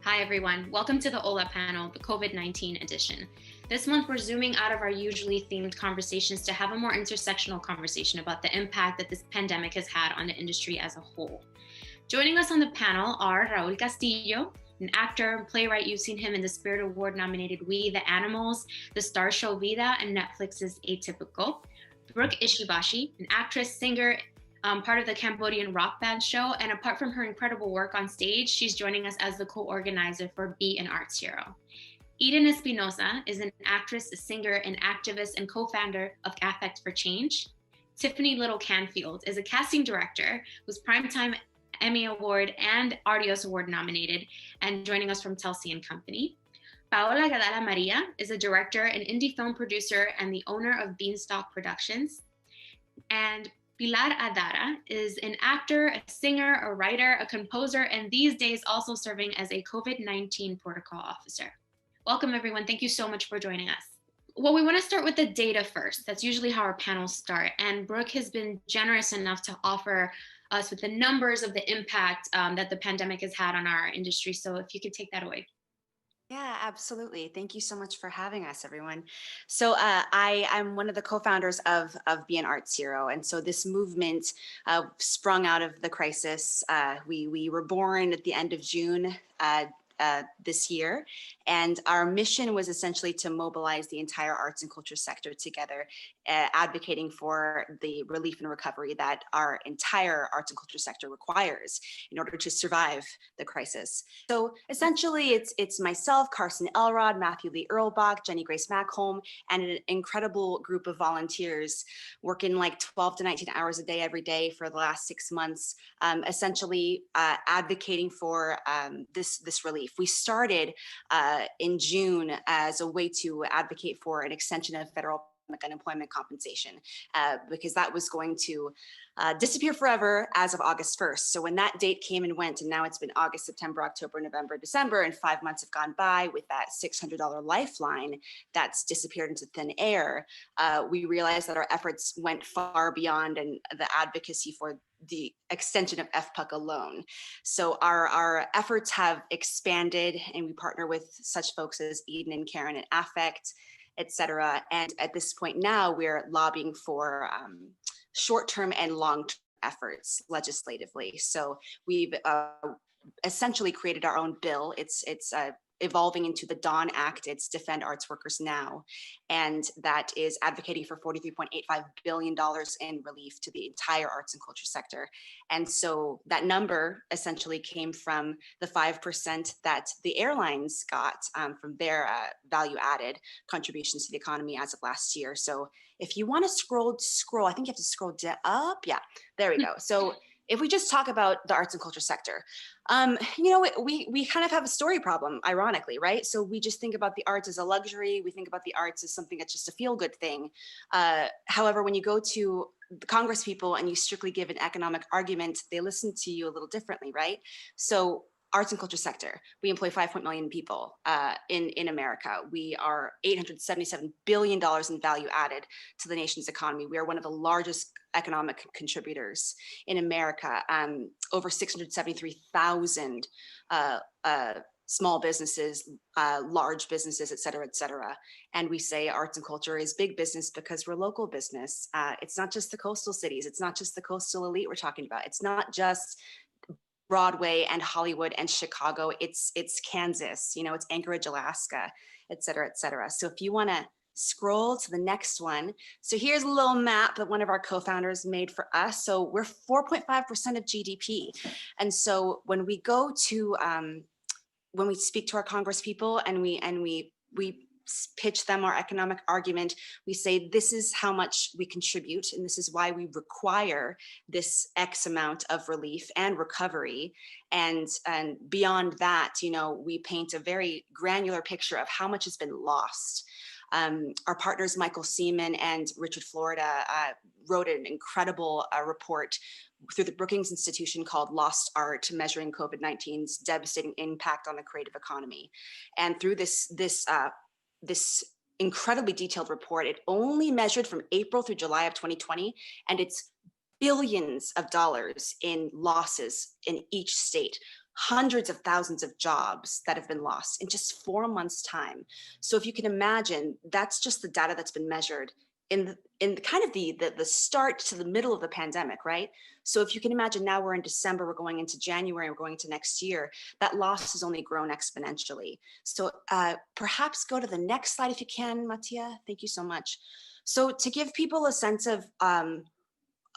Hi everyone, welcome to the HOLA Panel, the COVID-19 edition. This month we're zooming out of our usually themed conversations to have a more intersectional conversation about the impact that this pandemic has had on the industry as a whole. Joining us on the panel are Raul Castillo, an actor and playwright. You've seen him in the Spirit Award nominated We, the Animals, the star show Vida, and Netflix's Atypical. Brooke Ishibashi, an actress, singer, part of the Cambodian rock band show, and apart from her incredible work on stage, she's joining us as the co-organizer for Be an Arts Hero. Espinosa is an actress, a singer, an activist, and co-founder of AFECT for Change. Tiffany Canfield is a casting director, was Primetime Emmy Award and Artios Award nominated, and joining us from Telsey and Company. Paola Gadala-Maria is a director, an indie film producer, and the owner of Beanstalk Productions. And Pilar Adara is an actor, a singer, a writer, a composer, and these days also serving as a COVID-19 protocol officer. Welcome, everyone. Thank you so much for joining us. Well, we want to start with the data first. That's usually how our panels start. And Brooke has been generous enough to offer us with the numbers of the impact that the pandemic has had on our industry. So if you could take that away. Yeah, absolutely. Thank you so much for having us, everyone. So I'm one of the co-founders of Be an Arts Hero. And so this movement sprung out of the crisis. We were born at the end of June this year. And our mission was essentially to mobilize the entire arts and culture sector together, advocating for the relief and recovery that our entire arts and culture sector requires in order to survive the crisis. So essentially it's myself, Carson Elrod, Matthew Lee Earlbach, Jenny Grace Mackholm, and an incredible group of volunteers working like 12 to 19 hours a day every day for the last 6 months, essentially advocating for this relief. We started in June as a way to advocate for an extension of federal unemployment compensation because that was going to disappear forever as of August 1st. So when that date came and went, and now it's been August, September, October, November, December, and 5 months have gone by with that $600 lifeline that's disappeared into thin air, we realized that our efforts went far beyond and the advocacy for the extension of FPUC alone. So our efforts have expanded, and we partner with such folks as Eden and Karen at AFECT, et cetera. And at this point now, we're lobbying for short-term and long-term efforts legislatively. So we've essentially created our own bill. It's evolving into the Dawn Act. It's Defend Arts Workers Now. And that is advocating for $43.85 billion in relief to the entire arts and culture sector. And so that number essentially came from the 5% that the airlines got from their value added contributions to the economy as of last year. So if you want to scroll, I think you have to scroll up. Yeah, there we go. So if we just talk about the arts and culture sector, we kind of have a story problem, ironically, right? So we just think about the arts as a luxury. We think about the arts as something that's just a feel-good thing. However, when you go to the Congress people and you strictly give an economic argument, they listen to you a little differently, right? So arts and culture sector, we employ 5 million people in America. We are $877 billion in value added to the nation's economy. We are one of the largest economic contributors in America. Over 673,000 small businesses, large businesses, et cetera, et cetera. And we say arts and culture is big business because we're local business. It's not just the coastal cities. It's not just the coastal elite we're talking about. It's not just Broadway and Hollywood and Chicago. It's Kansas, it's Anchorage, Alaska, et cetera, et cetera. So if you want to scroll to the next one. So here's a little map that one of our co-founders made for us. So we're 4.5% of GDP. And so when we go to, when we speak to our Congress people and we pitch them our economic argument, we say, this is how much we contribute, and this is why we require this X amount of relief and recovery. And beyond that, we paint a very granular picture of how much has been lost. Our partners, Michael Seaman and Richard Florida, wrote an incredible report through the Brookings Institution called Lost Art, Measuring COVID-19's Devastating Impact on the Creative Economy. And through this incredibly detailed report, it only measured from April through July of 2020, and it's billions of dollars in losses in each state. hundreds of thousands of jobs that have been lost in just 4 months' time. So if you can imagine, that's just the data that's been measured in kind of the start to the middle of the pandemic, right? So if you can imagine, now we're in December, we're going into January, we're going into next year, that loss has only grown exponentially. So perhaps go to the next slide if you can, Mattia. Thank you so much. So to give people a sense of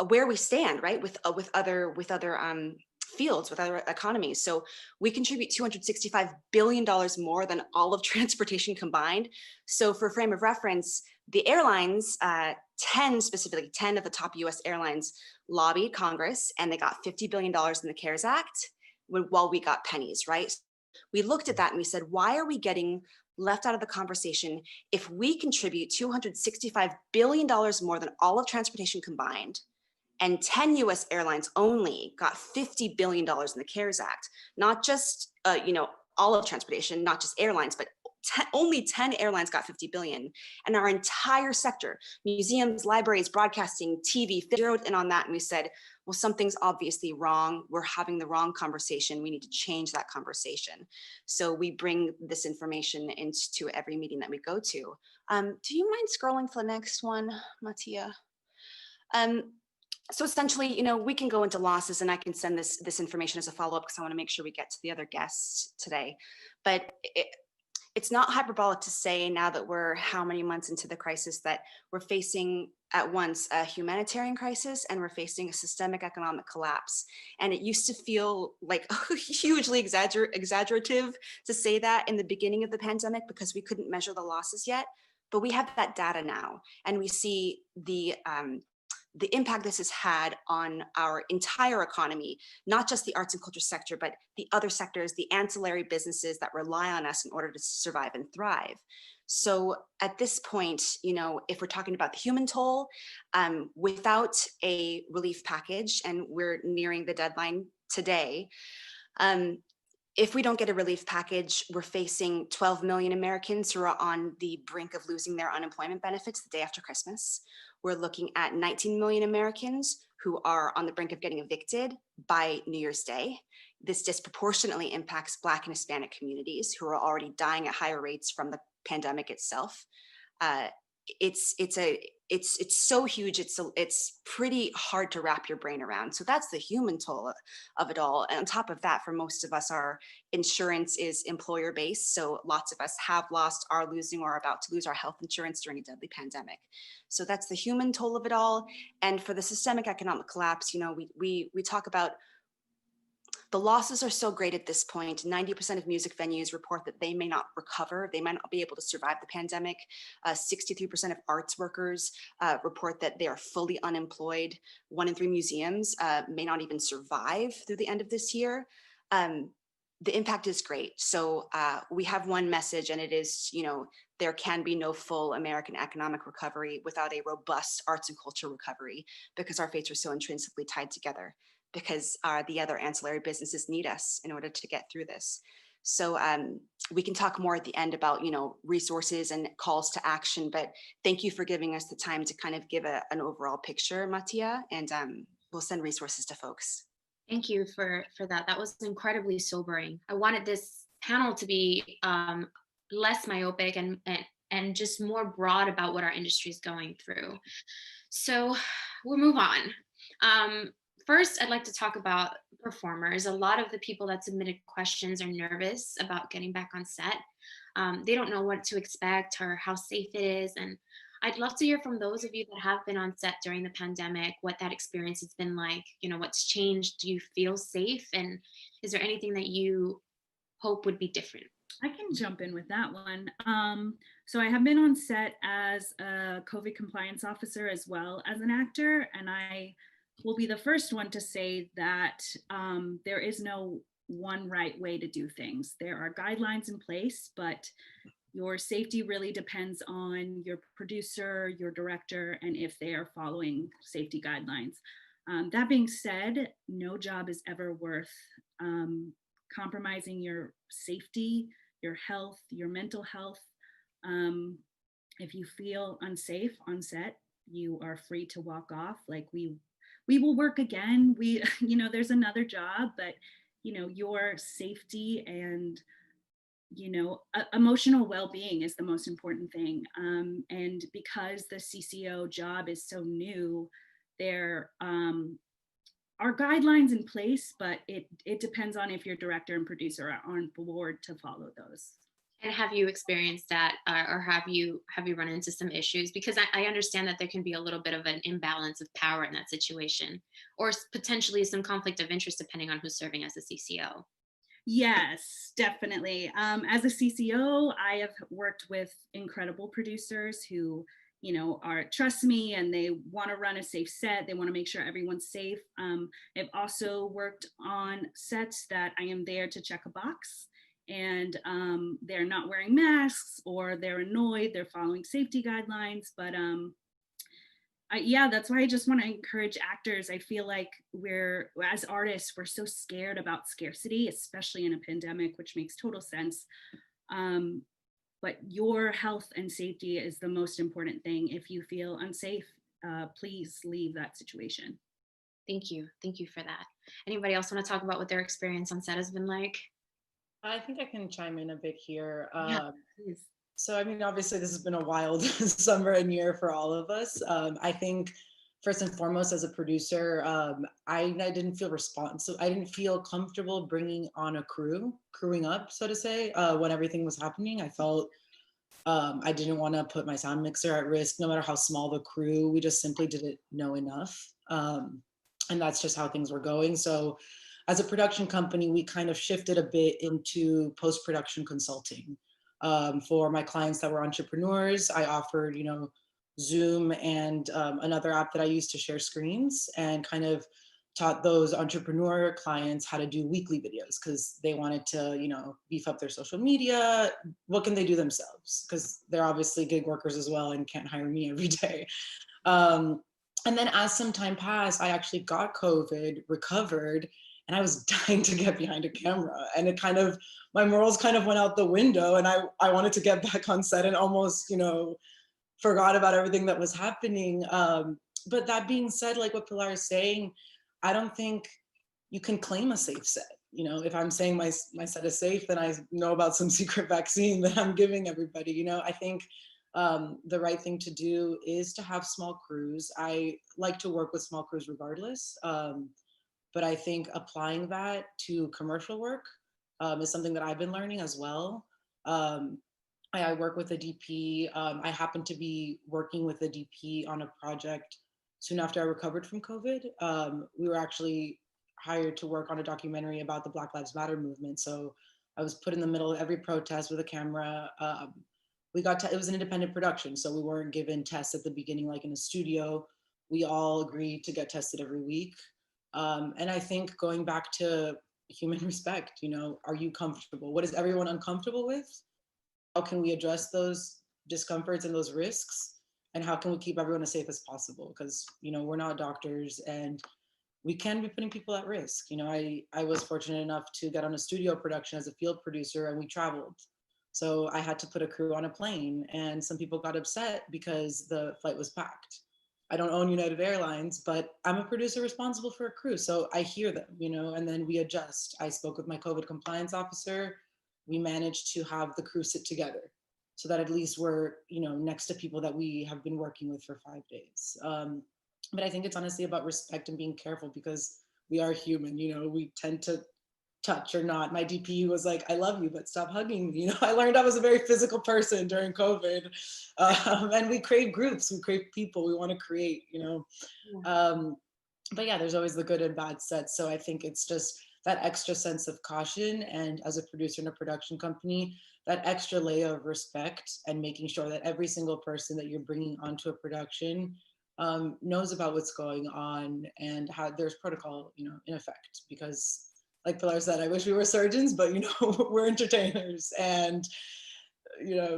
where we stand, right, with other fields, with other economies. So we contribute $265 billion more than all of transportation combined. So for frame of reference, the airlines, 10 of the top US airlines lobbied Congress, and they got $50 billion in the CARES Act, while we got pennies, right? We looked at that and we said, why are we getting left out of the conversation if we contribute $265 billion more than all of transportation combined, and 10 US airlines only got $50 billion in the CARES Act, not just, all of transportation, not just airlines, but only 10 airlines got 50 billion. And our entire sector, museums, libraries, broadcasting, TV, zeroed in on that. And we said, well, something's obviously wrong. We're having the wrong conversation. We need to change that conversation. So we bring this information into every meeting that we go to. Do you mind scrolling to the next one, Mattia? So essentially, we can go into losses, and I can send this information as a follow-up because I want to make sure we get to the other guests today. But it's not hyperbolic to say, now that we're how many months into the crisis, that we're facing at once a humanitarian crisis and we're facing a systemic economic collapse. And it used to feel like hugely exaggerative to say that in the beginning of the pandemic because we couldn't measure the losses yet. But we have that data now, and we see the impact this has had on our entire economy, not just the arts and culture sector, but the other sectors, the ancillary businesses that rely on us in order to survive and thrive. So at this point, if we're talking about the human toll, without a relief package, and we're nearing the deadline today, if we don't get a relief package, we're facing 12 million Americans who are on the brink of losing their unemployment benefits the day after Christmas. We're looking at 19 million Americans who are on the brink of getting evicted by New Year's Day. This disproportionately impacts Black and Hispanic communities who are already dying at higher rates from the pandemic itself. It's so huge. It's pretty hard to wrap your brain around. So that's the human toll of it all. And on top of that, for most of us, our insurance is employer based. So lots of us have lost, are losing, or are about to lose our health insurance during a deadly pandemic. So that's the human toll of it all. And for the systemic economic collapse, we talk about the losses are so great at this point. 90% of music venues report that they may not recover. They might not be able to survive the pandemic. 63% of arts workers report that they are fully unemployed. 1 in 3 museums may not even survive through the end of this year. The impact is great. So we have one message, and it is, there can be no full American economic recovery without a robust arts and culture recovery, because our fates are so intrinsically tied together, because the other ancillary businesses need us in order to get through this. So we can talk more at the end about, resources and calls to action, but thank you for giving us the time to kind of give an overall picture, Mattia, and we'll send resources to folks. Thank you for that. That was incredibly sobering. I wanted this panel to be less myopic and just more broad about what our industry is going through. So we'll move on. First, I'd like to talk about performers. A lot of the people that submitted questions are nervous about getting back on set. They don't know what to expect or how safe it is. And I'd love to hear from those of you that have been on set during the pandemic, what that experience has been like, what's changed. Do you feel safe? And is there anything that you hope would be different? I can jump in with that one. So I have been on set as a COVID compliance officer as well as an actor, and I will be the first one to say that there is no one right way to do things. There are guidelines in place, but your safety really depends on your producer, your director, and if they are following safety guidelines. That being said, no job is ever worth compromising your safety, your health, your mental health. If you feel unsafe on set, you are free to walk off. Like we will work again. There's another job, but your safety and emotional well-being is the most important thing. And because the CCO job is so new, there are guidelines in place, but it depends on if your director and producer are on board to follow those. And have you experienced that, or have you run into some issues? Because I understand that there can be a little bit of an imbalance of power in that situation, or potentially some conflict of interest depending on who's serving as a CCO. Yes, definitely. As a CCO, I have worked with incredible producers who, trust me, and they want to run a safe set. They want to make sure everyone's safe. I've also worked on sets that I am there to check a box, and they're not wearing masks, or they're annoyed, they're following safety guidelines. But yeah, that's why I just want to encourage actors. I feel like as artists, we're so scared about scarcity, especially in a pandemic, which makes total sense. But your health and safety is the most important thing. If you feel unsafe, please leave that situation. Thank you. Thank you for that. Anybody else want to talk about what their experience on set has been like? I think I can chime in a bit here. Yeah, please. So, I mean, obviously this has been a wild summer and year for all of us. I think first and foremost, as a producer, I didn't feel responsible. I didn't feel comfortable bringing on a crewing up, so to say, when everything was happening. I felt I didn't want to put my sound mixer at risk, no matter how small the crew. We just simply didn't know enough. And that's just how things were going. So as a production company, we kind of shifted a bit into post-production consulting. For my clients that were entrepreneurs, I offered, Zoom and another app that I used to share screens, and kind of taught those entrepreneur clients how to do weekly videos because they wanted to, beef up their social media. What can they do themselves? Because they're obviously gig workers as well and can't hire me every day. And then as some time passed, I actually got COVID, recovered, and I was dying to get behind a camera. And it kind of, my morals kind of went out the window, and I wanted to get back on set and almost, forgot about everything that was happening. But that being said, like what Pilar is saying, I don't think you can claim a safe set. If I'm saying my set is safe, then I know about some secret vaccine that I'm giving everybody. I think the right thing to do is to have small crews. I like to work with small crews regardless. But I think applying that to commercial work is something that I've been learning as well. I work with a DP. I happened to be working with a DP on a project soon after I recovered from COVID. We were actually hired to work on a documentary about the Black Lives Matter movement. So I was put in the middle of every protest with a camera. It was an independent production, so we weren't given tests at the beginning like in a studio. We all agreed to get tested every week. And I think going back to human respect, are you comfortable? What is everyone uncomfortable with? How can we address those discomforts and those risks? And how can we keep everyone as safe as possible? Because, we're not doctors and we can be putting people at risk. I was fortunate enough to get on a studio production as a field producer, and we traveled. So I had to put a crew on a plane, and some people got upset because the flight was packed. I don't own United Airlines, but I'm a producer responsible for a crew. So I hear them, and then we adjust. I spoke with my COVID compliance officer. We managed to have the crew sit together so that at least we're, next to people that we have been working with for 5 days. But I think it's honestly about respect and being careful because we are human, we tend to touch or not. My DP was like, I love you, but stop hugging me. I learned I was a very physical person during COVID. And we crave groups, we crave people, we want to create, but yeah, there's always the good and bad sets. So I think it's just that extra sense of caution. And as a producer in a production company, that extra layer of respect and making sure that every single person that you're bringing onto a production knows about what's going on and how there's protocol, in effect. Because like Pilar said, I wish we were surgeons, but we're entertainers, and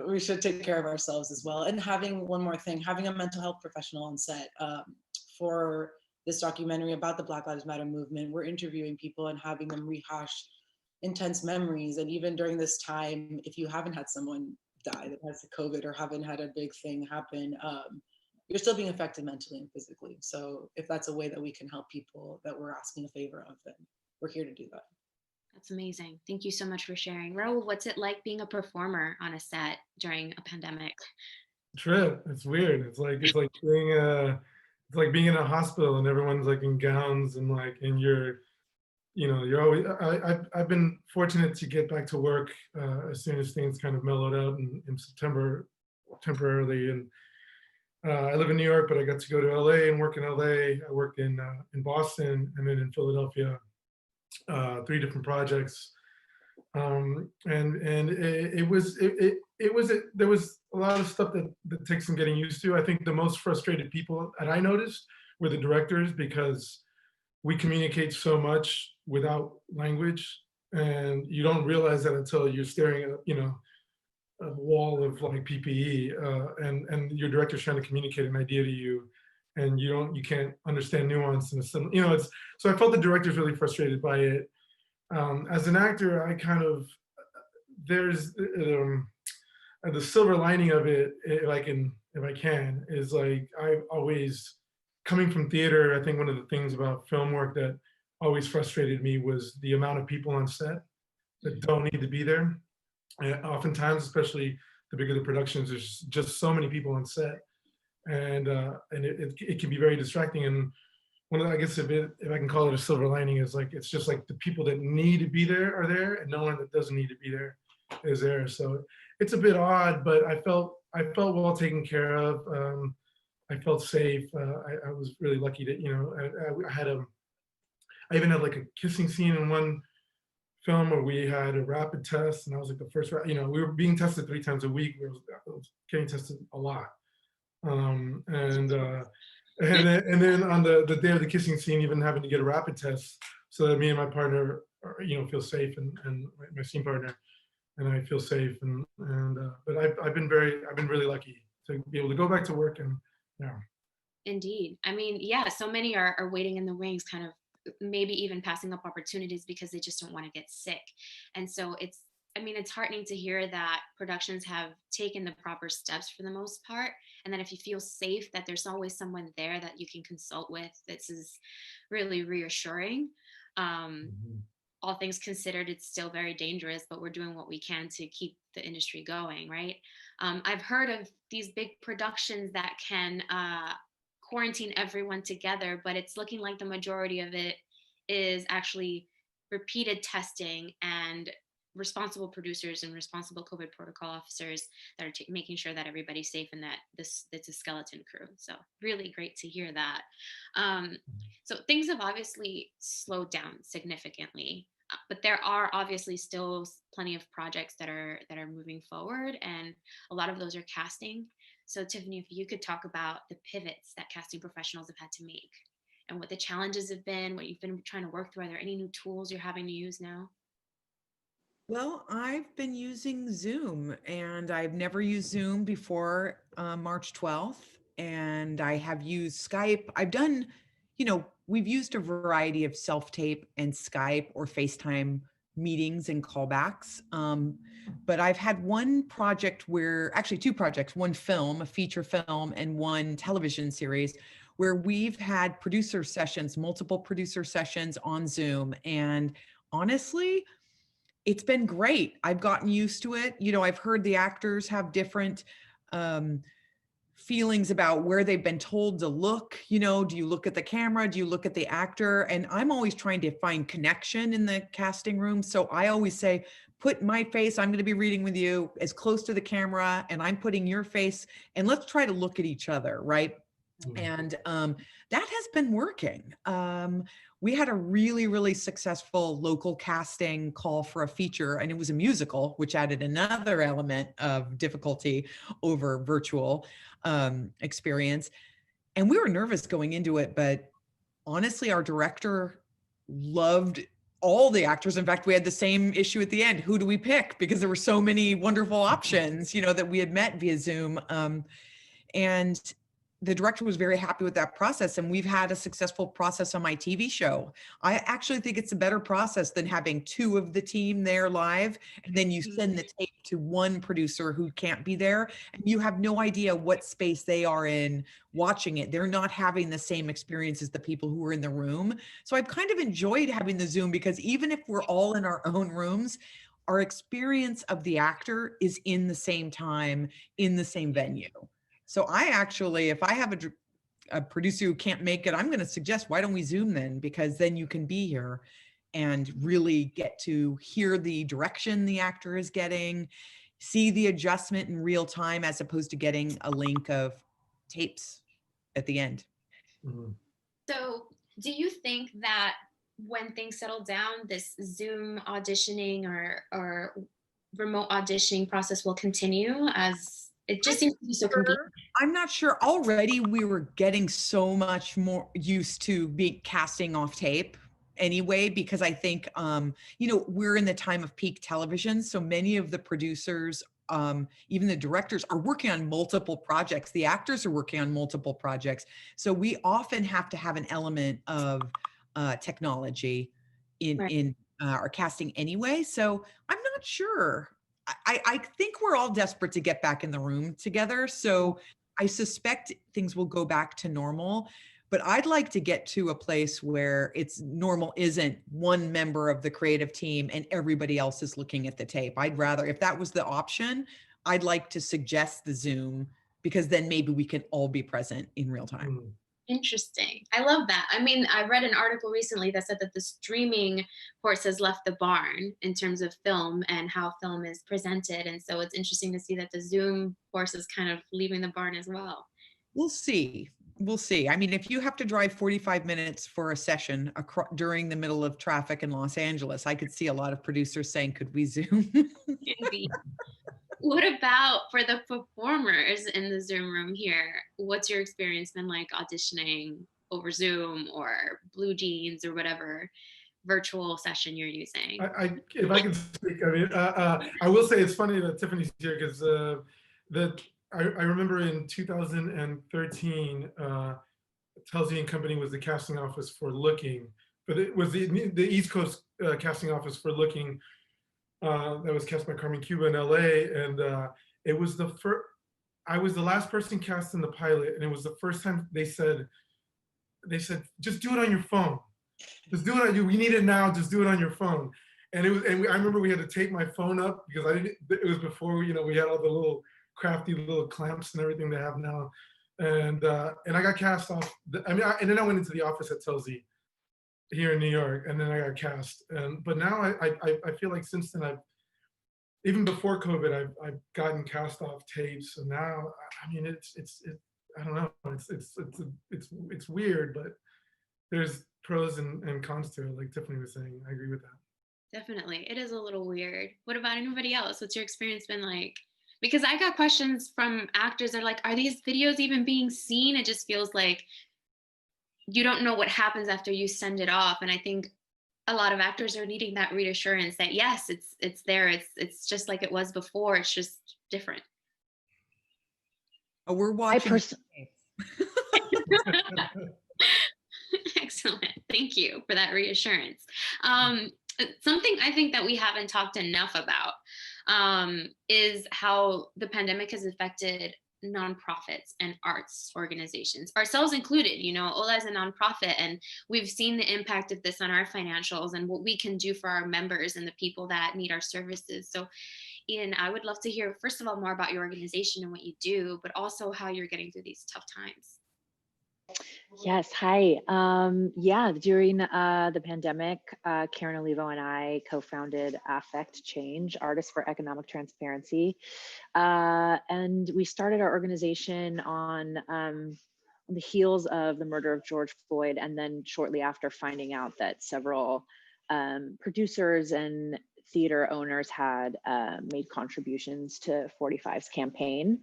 we should take care of ourselves as well. And having one more thing, having a mental health professional on set for this documentary about the Black Lives Matter movement. We're interviewing people and having them rehash intense memories. And even during this time, if you haven't had someone die that has COVID or haven't had a big thing happen, you're still being affected mentally and physically. So if that's a way that we can help people that we're asking a favor of, then we're here to do that. That's amazing. Thank you so much for sharing. Raul, what's it like being a performer on a set during a pandemic? Trip. It's weird. It's like being in a hospital and everyone's like in gowns and like, and you're always, I've been fortunate to get back to work as soon as things kind of mellowed out in September temporarily. And I live in New York, but I got to go to LA and work in LA. I worked in Boston and then in Philadelphia, 3 different projects. And there was a lot of stuff that takes some getting used to. I think the most frustrated people that I noticed were the directors, because we communicate so much without language, and you don't realize that until you're staring at, a wall of like PPE, and your director's trying to communicate an idea to you, and you can't understand nuance and so I felt the director's really frustrated by it. As an actor, I kind of, there's the silver lining of it, if I can, is like, I've always, coming from theater, I think one of the things about film work that always frustrated me was the amount of people on set that don't need to be there. And oftentimes, especially the bigger the productions, there's just so many people on set, and it can be very distracting. And one of the, I guess if I can call it a silver lining, is like, it's just like the people that need to be there are there, and no one that doesn't need to be there is there. So it's a bit odd, but I felt well taken care of. I felt safe. I was really lucky that, I even had like a kissing scene in one film where we had a rapid test, and I was like the first, we were being tested 3 times a week. I was getting tested a lot. And then on the day of the kissing scene, even having to get a rapid test so that me and my partner, feel safe, and my scene partner and I feel safe. But I've been really lucky to be able to go back to work, and yeah. Indeed. I mean, yeah, so many are waiting in the wings, kind of maybe even passing up opportunities because they just don't want to get sick. And so it's heartening to hear that productions have taken the proper steps for the most part. And that if you feel safe, that there's always someone there that you can consult with. This is really reassuring. All things considered, it's still very dangerous, but we're doing what we can to keep the industry going, right? I've heard of these big productions that can quarantine everyone together, but it's looking like the majority of it is actually repeated testing and responsible producers and responsible COVID protocol officers that are making sure that everybody's safe, and that it's a skeleton crew. So really great to hear that. So things have obviously slowed down significantly, but there are obviously still plenty of projects that are moving forward, and a lot of those are casting. So Tiffany, if you could talk about the pivots that casting professionals have had to make, and what the challenges have been, what you've been trying to work through. Are there any new tools you're having to use now? Well, I've been using Zoom, and I've never used Zoom before March 12th. And I have used Skype. I've done, we've used a variety of self-tape and Skype or FaceTime meetings and callbacks. But I've had one project actually 2 projects, one film, a feature film, and one television series, where we've had multiple producer sessions on Zoom. And honestly, it's been great. I've gotten used to it. I've heard the actors have different feelings about where they've been told to look. Do you look at the camera? Do you look at the actor? And I'm always trying to find connection in the casting room. So I always say, put my face, I'm going to be reading with you, as close to the camera, and I'm putting your face, and let's try to look at each other, right? And that has been working. We had a really, really successful local casting call for a feature, and it was a musical, which added another element of difficulty over virtual experience. And we were nervous going into it, but honestly, our director loved all the actors. In fact, we had the same issue at the end. Who do we pick? Because there were so many wonderful options, that we had met via Zoom. And the director was very happy with that process, and we've had a successful process on my TV show. I actually think it's a better process than having two of the team there live, and then you send the tape to one producer who can't be there, and you have no idea what space they are in watching it. They're not having the same experience as the people who are in the room. So I've kind of enjoyed having the Zoom, because even if we're all in our own rooms, our experience of the actor is in the same time, in the same venue. So I actually, if I have a producer who can't make it, I'm going to suggest, why don't we Zoom then? Because then you can be here and really get to hear the direction the actor is getting, see the adjustment in real time, as opposed to getting a link of tapes at the end. Mhm. So do you think that when things settle down, this Zoom auditioning or remote auditioning process will continue, as it just seems to be so convenient? I'm not sure. Already we were getting so much more used to casting off tape anyway, because I think, we're in the time of peak television. So many of the producers, even the directors, are working on multiple projects. The actors are working on multiple projects. So we often have to have an element of technology in our casting anyway. So I'm not sure. I think we're all desperate to get back in the room together. So I suspect things will go back to normal, but I'd like to get to a place where it's normal isn't one member of the creative team and everybody else is looking at the tape. I'd rather, if that was the option, I'd like to suggest the Zoom, because then maybe we can all be present in real time. Mm. Interesting. I love that. I mean, I read an article recently that said that the streaming horse has left the barn in terms of film and how film is presented. And so it's interesting to see that the Zoom horse is kind of leaving the barn as well. We'll see. We'll see. I mean, if you have to drive 45 minutes for a session during the middle of traffic in Los Angeles, I could see a lot of producers saying, could we Zoom? Indeed. What about for the performers in the Zoom room here? What's your experience been like auditioning over Zoom or Blue Jeans or whatever virtual session you're using? If I can speak, I mean, I will say it's funny that Tiffany's here, because I remember in 2013, Telsey and Company was the casting office for Looking, but it was the East Coast casting office for Looking. That was cast by Carmen Cuba in LA, and it was the first. I was the last person cast in the pilot, and it was the first time they said, just do it on your phone. Just do it. We need it now. Just do it on your phone. And I remember we had to tape my phone up, because it was before we had all the little crafty little clamps and everything they have now, and I got cast off. And then I went into the office at Telsey here in New York, and then I got cast. But now I feel like since then, even before COVID, I've gotten cast off tapes, and now I mean it's I don't know, it's weird, but there's pros and cons to it, like Tiffany was saying. I agree with that. Definitely, it is a little weird. What about anybody else? What's your experience been like? Because I got questions from actors. They're like, are these videos even being seen? It just feels like you don't know what happens after you send it off. And I think a lot of actors are needing that reassurance that yes, it's there. It's just like it was before. It's just different. Oh, we're watching. Excellent. Thank you for that reassurance. Something I think that we haven't talked enough about is how the pandemic has affected nonprofits and arts organizations, ourselves included. HOLA is a nonprofit, and we've seen the impact of this on our financials and what we can do for our members and the people that need our services. So, Ian, I would love to hear, first of all, more about your organization and what you do, but also how you're getting through these tough times. Yes, hi. During the pandemic, Karen Olivo and I co-founded AFECT Change, Artists for Economic Transparency. And we started our organization on the heels of the murder of George Floyd, and then shortly after finding out that several producers and theater owners had made contributions to 45's campaign.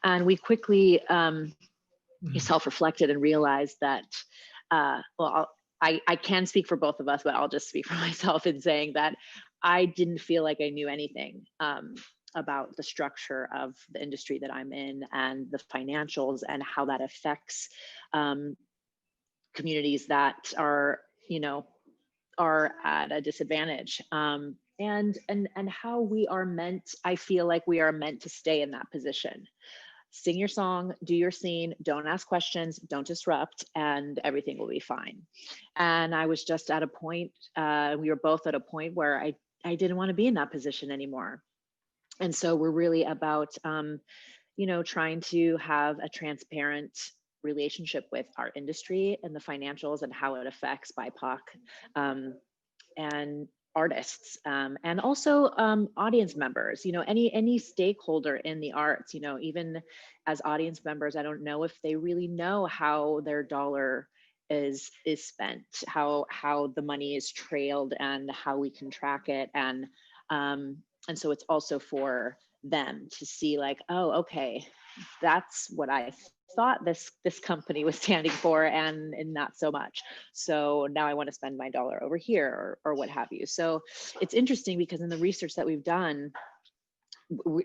And we quickly self-reflected and realized that, I can speak for both of us, but I'll just speak for myself in saying that I didn't feel like I knew anything about the structure of the industry that I'm in and the financials and how that affects communities that are, are at a disadvantage. And how we are meant, I feel like we are meant to stay in that position. Sing your song, do your scene, don't ask questions, don't disrupt, and everything will be fine. And I was just at a point, we were both at a point where I didn't want to be in that position anymore. And so we're really about, trying to have a transparent relationship with our industry and the financials and how it affects BIPOC and artists, and also audience members, any stakeholder in the arts, even as audience members, I don't know if they really know how their dollar is spent, how the money is trailed and how we can track it. And so it's also for them to see like, oh, okay, that's what I thought this company was standing for, and not so much. So now I want to spend my dollar over here, or what have you. So it's interesting because in the research that we've done,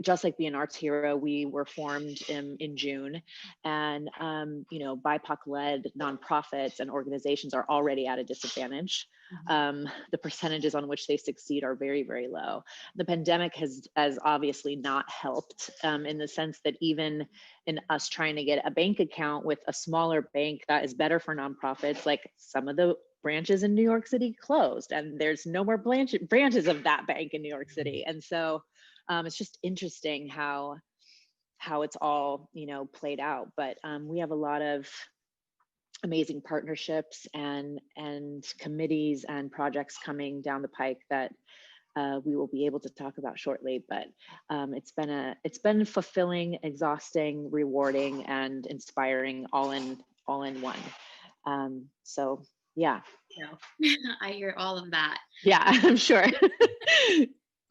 just like Be an Arts Hero, we were formed in June, and BIPOC-led nonprofits and organizations are already at a disadvantage. The percentages on which they succeed are very, very low. The pandemic has obviously not helped, in the sense that even in us trying to get a bank account with a smaller bank that is better for nonprofits, like some of the branches in New York City closed, and there's no more branches of that bank in New York City. And so it's just interesting how it's all, played out. But we have a lot of amazing partnerships and committees and projects coming down the pike that we will be able to talk about shortly. But it's been fulfilling, exhausting, rewarding, and inspiring all in one. So yeah. I hear all of that. Yeah, I'm sure.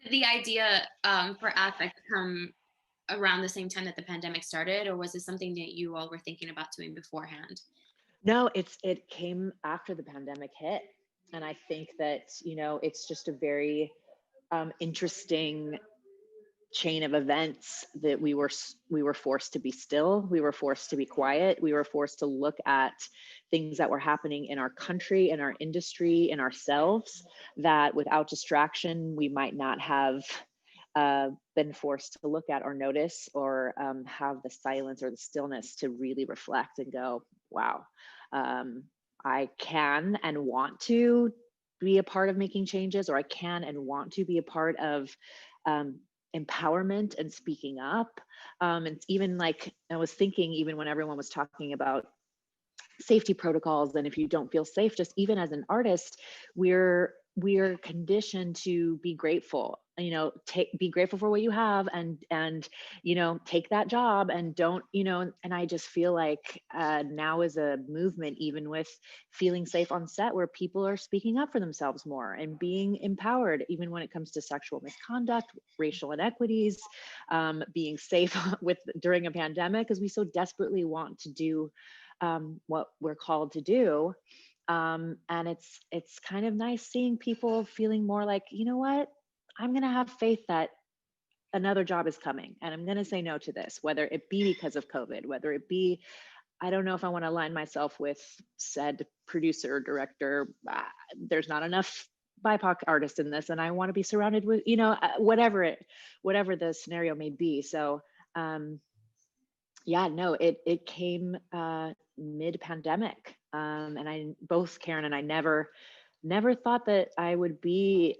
The idea for AFECT come around the same time that the pandemic started, or was it something that you all were thinking about doing beforehand? No, it came after the pandemic hit. And I think that, it's just a very interesting chain of events that we were forced to be still, we were forced to be quiet, we were forced to look at things that were happening in our country, in our industry, in ourselves, that without distraction we might not have been forced to look at or notice, or have the silence or the stillness to really reflect and go, wow, I can and want to be a part of making changes, or I can and want to be a part of empowerment and speaking up. And even like, I was thinking, even when everyone was talking about safety protocols, and if you don't feel safe, just even as an artist, we're conditioned to be grateful, be grateful for what you have, and take that job, and don't, and I just feel like now is a movement, even with feeling safe on set, where people are speaking up for themselves more and being empowered, even when it comes to sexual misconduct, racial inequities, being safe during a pandemic, because we so desperately want to do what we're called to do. And it's kind of nice seeing people feeling more like, you know what, I'm going to have faith that another job is coming, and I'm going to say no to this, whether it be because of COVID, whether it be, I don't know if I want to align myself with said producer, director, there's not enough BIPOC artists in this, and I want to be surrounded with, whatever the scenario may be. So, yeah, no, it came mid-pandemic. And both Karen and I never thought that I would be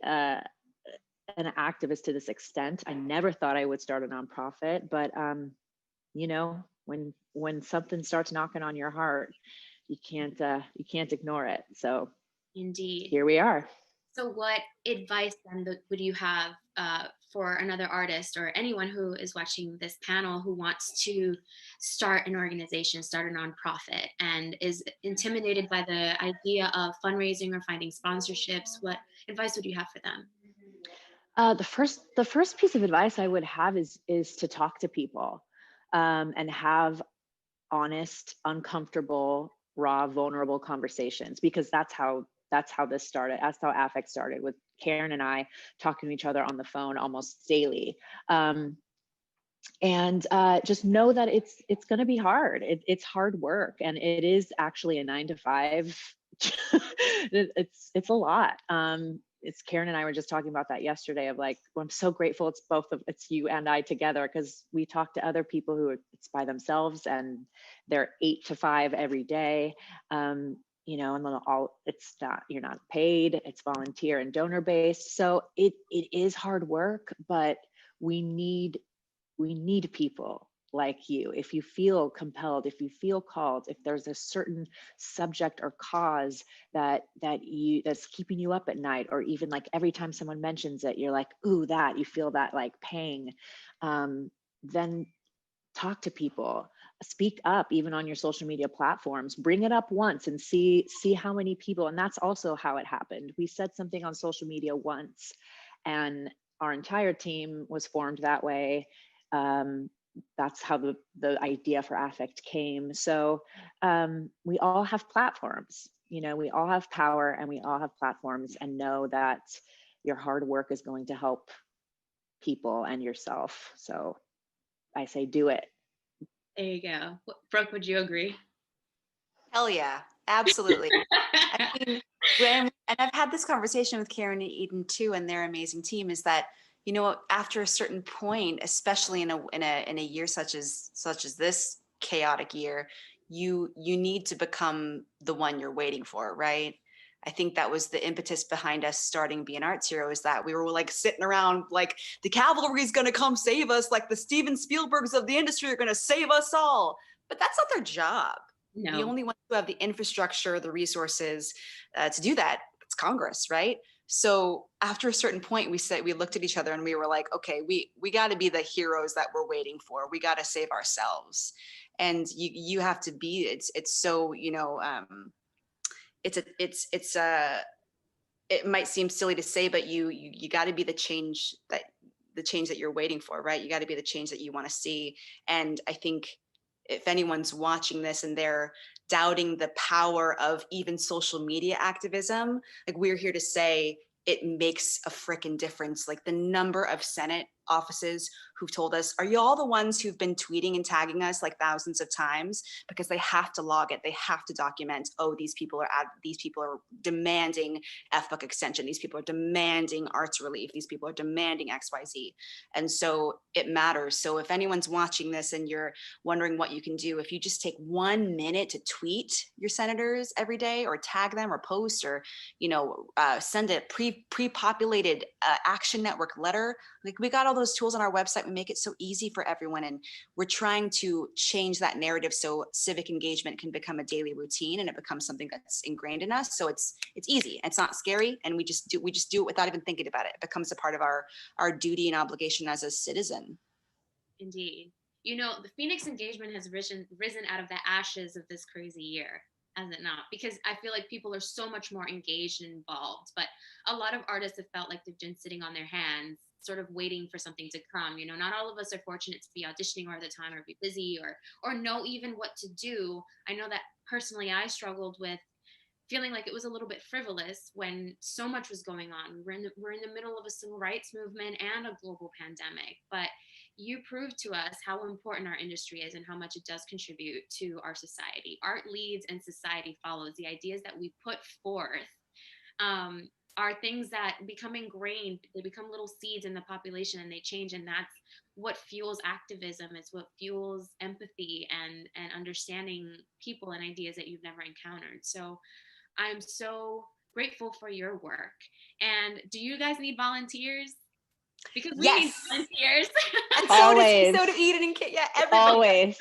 an activist to this extent. I never thought I would start a nonprofit, but when something starts knocking on your heart, you can't ignore it. So Indeed. Here we are. So what advice then would you have for another artist or anyone who is watching this panel who wants to start an organization, start a nonprofit, and is intimidated by the idea of fundraising or finding sponsorships? What advice would you have for them? The first piece of advice I would have is to talk to people, and have honest, uncomfortable, raw, vulnerable conversations, because that's how this started. That's how AFECT started, with Karen and I talking to each other on the phone almost daily. And just know that it's going to be hard. It's hard work, and it is actually a 9 to 5. It's a lot. It's Karen and I were just talking about that yesterday of like, well, I'm so grateful it's you and I together, because we talk to other people who it's by themselves and they're 8 to 5 every day. You know, and then you're not paid, it's volunteer and donor based. So it is hard work, but we need people like you. If you feel compelled, if you feel called, if there's a certain subject or cause that's keeping you up at night, or even like every time someone mentions it, you're like, ooh, you feel that like pang, then talk to people, speak up, even on your social media platforms, bring it up once and see how many people. And that's also how it happened. We said something on social media once, and our entire team was formed that way. That's how the idea for AFECT came. So we all have platforms, you know, we all have power and we all have platforms, and know that your hard work is going to help people and yourself. So I say, do it. There you go. Brooke, would you agree? Hell yeah, absolutely. I mean, and I've had this conversation with Karen and Eden too, and their amazing team, is that, you know, after a certain point, especially in a year such as this chaotic year, you need to become the one you're waiting for, right? I think that was the impetus behind us starting Be an Arts Hero, is that we were like sitting around like, the cavalry's going to come save us, like the Steven Spielbergs of the industry are going to save us all. But that's not their job. No. The only ones who have the infrastructure, the resources to do that, it's Congress, right? So after a certain point, we looked at each other and we were like, okay, we got to be the heroes that we're waiting for. We got to save ourselves. And you have to be, it's so, you know, it might seem silly to say, but you got to be the change that you're waiting for, right? You got to be the change that you want to see. And I think if anyone's watching this and they're doubting the power of even social media activism, like, we're here to say it makes a freaking difference. Like, the number of Senate offices who've told us, are you all the ones who've been tweeting and tagging us like thousands of times? Because they have to log it. They have to document, oh, these people are demanding FBook extension. These people are demanding arts relief. These people are demanding XYZ. And so it matters. So if anyone's watching this and you're wondering what you can do, if you just take 1 minute to tweet your senators every day, or tag them, or post, or, you know, send a pre-populated Action Network letter. Like, we got all those tools on our website. We make it so easy for everyone, and we're trying to change that narrative so civic engagement can become a daily routine, and it becomes something that's ingrained in us. So it's easy, it's not scary, and we just do it without even thinking about it. It becomes a part of our duty and obligation as a citizen. Indeed. You know, the Phoenix engagement has risen out of the ashes of this crazy year, has it not? Because I feel like people are so much more engaged and involved, but a lot of artists have felt like they've been sitting on their hands, sort of waiting for something to come. You know, not all of us are fortunate to be auditioning all the time, or be busy, or know even what to do. I know that personally I struggled with feeling like it was a little bit frivolous when so much was going on. We're in the middle of a civil rights movement and a global pandemic, but you proved to us how important our industry is and how much it does contribute to our society. Art leads and society follows. The ideas that we put forth are things that become ingrained. They become little seeds in the population, and they change. And that's what fuels activism. It's what fuels empathy and understanding people and ideas that you've never encountered. So I'm so grateful for your work. And do you guys need volunteers? Because we need volunteers. And Always. So do Eden and Kit. Yeah, everybody. Always.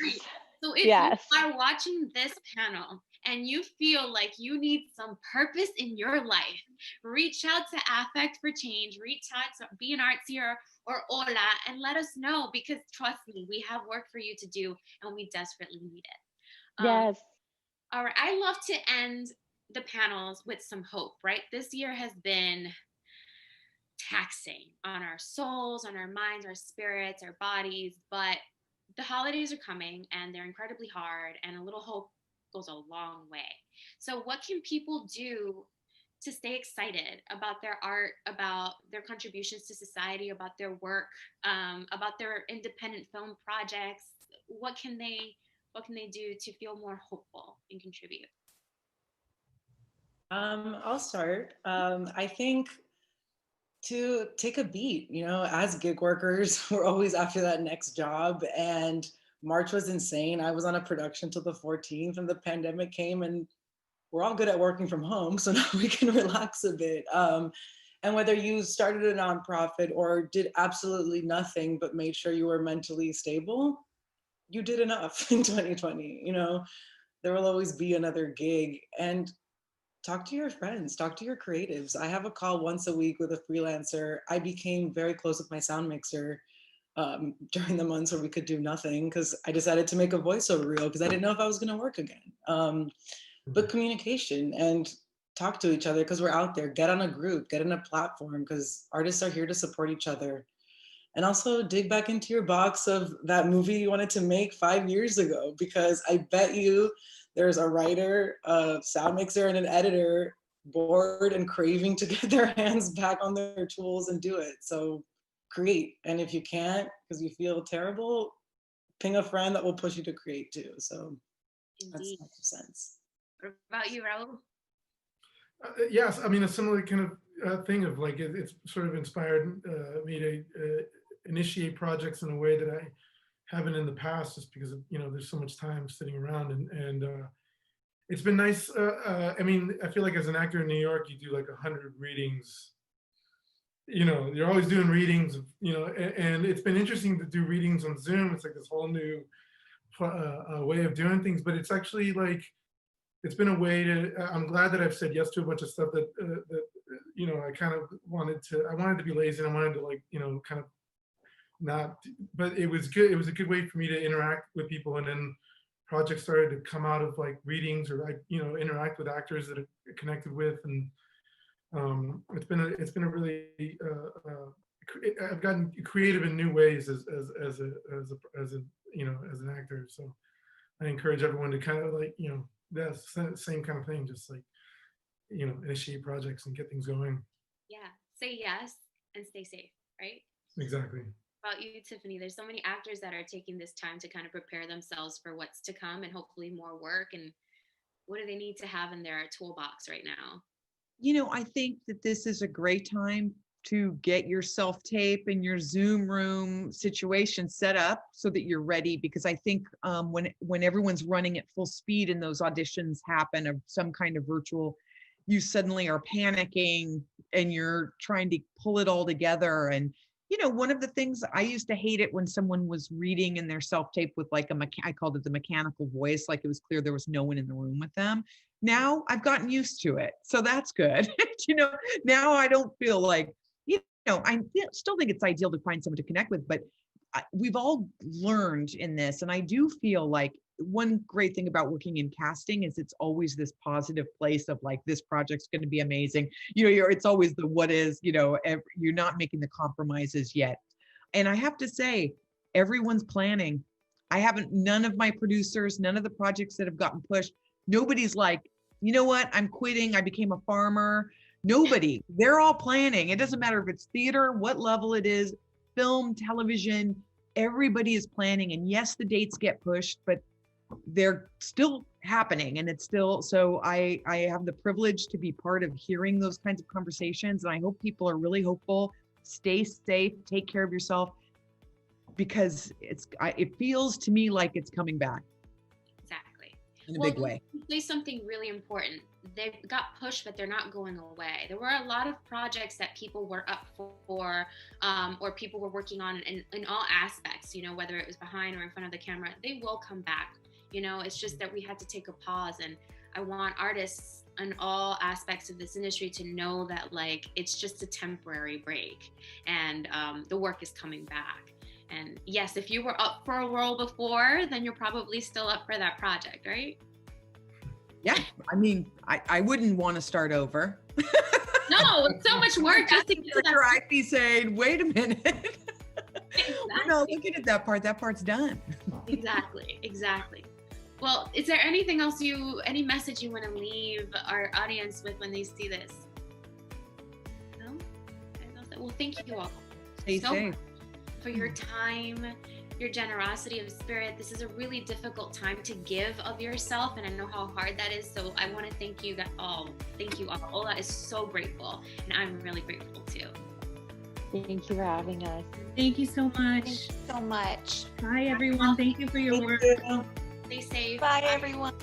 So if Yes. you are watching this panel and you feel like you need some purpose in your life, reach out to AFECT for Change, reach out to Be an Arts Hero or HOLA, and let us know, because trust me, we have work for you to do and we desperately need it. Yes. All right, I love to end the panels with some hope, right? This year has been taxing on our souls, on our minds, our spirits, our bodies, but the holidays are coming and they're incredibly hard, and a little hope goes a long way. So what can people do to stay excited about their art, about their contributions to society, about their work, about their independent film projects? What can they do to feel more hopeful and contribute? I'll start. I think to take a beat, as gig workers, we're always after that next job, and March was insane. I was on a production till the 14th and the pandemic came, and we're all good at working from home, so now we can relax a bit. And whether you started a nonprofit or did absolutely nothing but made sure you were mentally stable, you did enough in 2020. There will always be another gig. And talk to your friends, talk to your creatives. I have a call once a week with a freelancer. I became very close with my sound mixer during the months where we could do nothing, because I decided to make a voiceover reel because I didn't know if I was going to work again. But communication and talk to each other, because we're out there. Get on a group, get in a platform, because artists are here to support each other. And also dig back into your box of that movie you wanted to make 5 years ago, because I bet you there's a writer, a sound mixer, and an editor bored and craving to get their hands back on their tools and do it. So create. And if you can't, because you feel terrible, ping a friend that will push you to create too. So Indeed. That's 2 cents. What about you, Raul? Yes, I mean, a similar kind of thing of like, it's sort of inspired me to initiate projects in a way that I haven't in the past, just because there's so much time sitting around, and it's been nice. I mean, I feel like as an actor in New York, you do like 100 readings. You're always doing readings, and it's been interesting to do readings on Zoom. It's like this whole new way of doing things, but it's actually like, it's been a way to, I'm glad that I've said yes to a bunch of stuff that, I kind of wanted to be lazy, and I wanted to kind of not, but it was good. It was a good way for me to interact with people. And then projects started to come out of like readings, or interact with actors that I connected with. And it's been a really, I've gotten creative in new ways as an actor. So I encourage everyone to kind of that's the same kind of thing, just initiate projects and get things going. Yeah, say yes and stay safe, right? Exactly. About you, Tiffany, there's so many actors that are taking this time to kind of prepare themselves for what's to come, and hopefully more work. And what do they need to have in their toolbox right now? I think that this is a great time to get your self-tape and your Zoom room situation set up so that you're ready, because I think when everyone's running at full speed and those auditions happen of some kind of virtual, you suddenly are panicking and you're trying to pull it all together. And one of the things, I used to hate it when someone was reading in their self-tape with like I called it the mechanical voice, like it was clear there was no one in the room with them. Now I've gotten used to it, so that's good. Now I don't feel like, I still think it's ideal to find someone to connect with, but we've all learned in this. And I do feel like one great thing about working in casting is it's always this positive place of like, this project's going to be amazing. It's always the what is, you're not making the compromises yet. And I have to say, everyone's planning. None of my producers, none of the projects that have gotten pushed, nobody's like, you know what, I'm quitting, I became a farmer. Nobody. They're all planning. It doesn't matter if it's theater, what level it is, film, television, everybody is planning. And yes, the dates get pushed, but they're still happening. And it's still, so I have the privilege to be part of hearing those kinds of conversations. And I hope people are really hopeful. Stay safe, take care of yourself, because it feels to me like it's coming back. Exactly. In a big way. Say something really important. They got pushed, but they're not going away. There were a lot of projects that people were up for, or people were working on in all aspects, whether it was behind or in front of the camera. They will come back. It's just that we had to take a pause. And I want artists in all aspects of this industry to know that it's just a temporary break, and the work is coming back. And yes, if you were up for a role before, then you're probably still up for that project, right? Yeah, I mean, I wouldn't want to start over. No, it's so much work just to get to that. I'd be saying, wait a minute. Exactly. We're not looking at that part. That part's done. Exactly. Well, is there anything else any message you want to leave our audience with when they see this? Well, thank you all Stay so safe. much for your time, your generosity of spirit. This is a really difficult time to give of yourself, and I know how hard that is. So I want to thank you all. Thank you all. Ola is so grateful, and I'm really grateful too. Thank you for having us. Thank you so much. Thank you so much. Bye, everyone. Thank you for your work. Stay safe. Bye, everyone.